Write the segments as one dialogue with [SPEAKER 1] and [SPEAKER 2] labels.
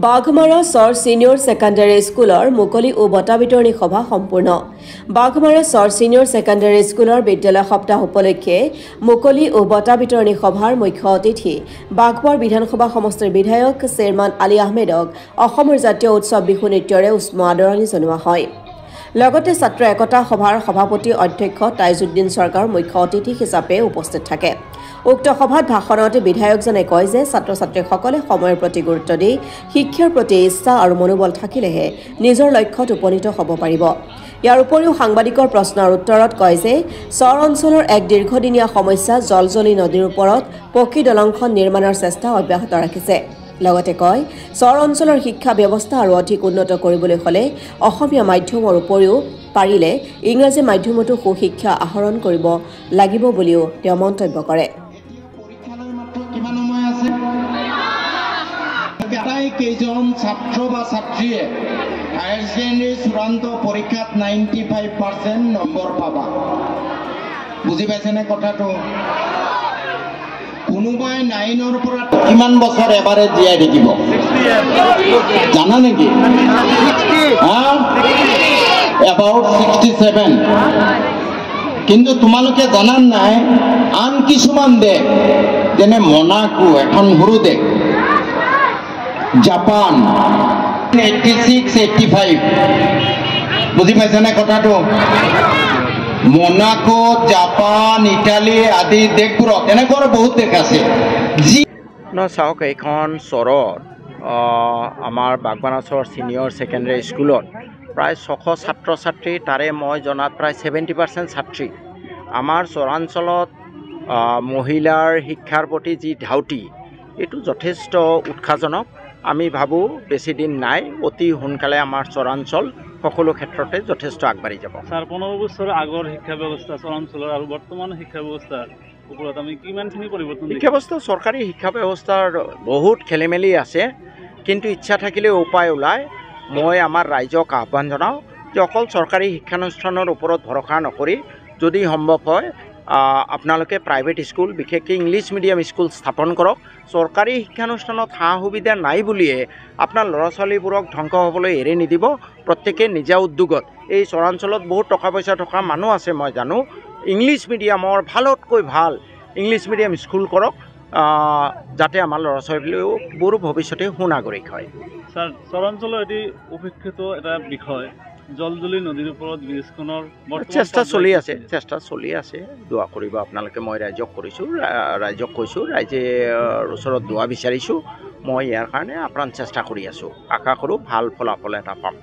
[SPEAKER 1] বাঘমাৰা চৰ senior secondary স্কুলৰ মুকলি ও বঁটা বিতৰণী সভা সম্পূৰ্ণ। বাঘমাৰা চৰ সিনিয়ৰ সেকেন্ডাৰী স্কুলৰ বিদ্যালয় সপ্তাহ উপলক্ষে মুকলি ও বঁটা বিতৰণী সভাৰ মুখ্য অতিথি বাঘবৰ বিধানসভা সমষ্টিৰ বিধায়ক চেয়াৰমান আলী আহমেদক অসমৰ জাতীয় উৎসৱ বিহু নৃত্যৰে উষ্ম আদৰণি জনোৱা হয়। লগতে ছাত্ৰ একতা সভাৰ সভাপতি অধ্যক্ষ তাইজুদ্দিন চৰকাৰ মুখ্য অতিথি হিচাপে উপস্থিত থাকে। উক্ত সভাত ভাষণত বিধায়কজনে কয় যে ছাত্ৰ ছাত্ৰীসকলে সময়ৰ প্ৰতি গুৰুত্ব দি শিক্ষাৰ প্ৰতি ইচ্ছা আৰু মনোবল থাকিলেহে নিজৰ লক্ষ্যত উপনীত হ'ব পাৰিব। ইয়াৰ উপৰিও সাংবাদিকৰ প্ৰশ্নৰ উত্তৰত কয় যে চৰ অঞ্চলৰ এক দীৰ্ঘদিনীয়া সমস্যা জলজলি নদীৰ ওপৰত পকী দলংখন নিৰ্মাণৰ চেষ্টা অব্যাহত ৰাখিছে। লগতে কয় চৰ অঞ্চলৰ শিক্ষা ব্যৱস্থা আৰু অধিক উন্নত কৰিবলৈ হ'লে অসমীয়া মাধ্যমৰ উপৰিও পাৰিলে ইংৰাজী মাধ্যমতো সুশিক্ষা আহৰণ কৰিব লাগিব বুলিও তেওঁ মন্তব্য কৰে।
[SPEAKER 2] কেইজন ছাত্ৰ বা ছাত্ৰীয়ে হায়াৰ ছেকেণ্ডেৰী চূড়ান্ত পৰীক্ষাত 95% নম্বৰ পাবা। বুজি পাইছেনে কথাটো? কোনোবাই 9ৰ পৰা কিমান বছৰ এবাৰে জীয়াই থাকিব জানা নেকি? এবাউট 67। কিন্তু তোমালোকে জানা নাই আন কিছুমান দেশ যেনে মনাকো এখন সৰু দেশ, জাপান 86, 85। বুজি পাইছেনে কথাটো? মনাকো, জাপান, ইটালী আদি দেশবোৰত এনেকুৱা বহুত দেশ আছে যি
[SPEAKER 3] চাওক এইখন চৰত আমাৰ বাগবানা চৰ ছিনিয়ৰ ছেকেণ্ডেৰী স্কুলত প্ৰায় 600 ছাত্ৰ ছাত্ৰী, তাৰে মই জনাত প্ৰায় 70% ছাত্ৰী। আমাৰ চৰাঞ্চলত মহিলাৰ শিক্ষাৰ প্ৰতি যি ধাউতি এইটো যথেষ্ট উৎসাহজনক। আমি ভাবোঁ বেছি দিন নাই, অতি সোনকালে আমাৰ চৰাঞ্চল সকলো ক্ষেত্ৰতে যথেষ্ট আগবাঢ়ি যাব।
[SPEAKER 4] ছাৰ 15 বছৰ আগৰ শিক্ষা ব্যৱস্থা চৰাঞ্চলৰ আৰু বৰ্তমান শিক্ষা ব্যৱস্থাৰ ওপৰত আমি কিমানখিনি পৰিৱৰ্তন?
[SPEAKER 3] শিক্ষা ব্যৱস্থা, চৰকাৰী শিক্ষা ব্যৱস্থাৰ বহুত খেলিমেলি আছে, কিন্তু ইচ্ছা থাকিলে উপায় ওলায়। মই আমাৰ ৰাইজক আহ্বান জনাওঁ যে অকল চৰকাৰী শিক্ষানুষ্ঠানৰ ওপৰত ভৰসা নকৰি যদি সম্ভৱ হয় আপোনালোকে প্ৰাইভেট স্কুল, বিশেষকৈ ইংলিছ মিডিয়াম স্কুল স্থাপন কৰক। চৰকাৰী শিক্ষানুষ্ঠানত সা সুবিধা নাই বুলিয়ে আপোনাৰ ল'ৰা ছোৱালীবোৰক ধ্বংস হ'বলৈ এৰি নিদিব। প্ৰত্যেকে নিজা উদ্যোগত, এই চৰাঞ্চলত বহুত টকা পইচা থকা মানুহ আছে মই জানো, ইংলিছ মিডিয়ামৰ ভালতকৈ ভাল ইংলিছ মিডিয়াম স্কুল কৰক, যাতে আমাৰ ল'ৰা ছোৱালীবোৰ ভৱিষ্যতে সুনাগৰিক হয়।
[SPEAKER 4] ছাৰ, চৰাঞ্চলৰ এটি উপেক্ষিত এটা বিষয় জলজলি নদীৰ ওপৰত ব্ৰিজখনৰ
[SPEAKER 3] চেষ্টা চলি আছে। দোৱা কৰিব আপোনালোকে। মই ৰাইজক কৈছোঁ, ৰাইজে ওচৰত দোৱা বিচাৰিছোঁ। মই ইয়াৰ কাৰণে আপ্ৰাণ চেষ্টা কৰি আছোঁ। আশা কৰোঁ ভাল ফলাফল এটা পাম।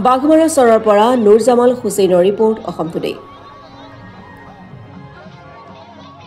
[SPEAKER 1] বাঘমাৰা চৰৰ পৰা নুৰজামাল হুছেইনৰ ৰিপৰ্ট, অসম টুডে।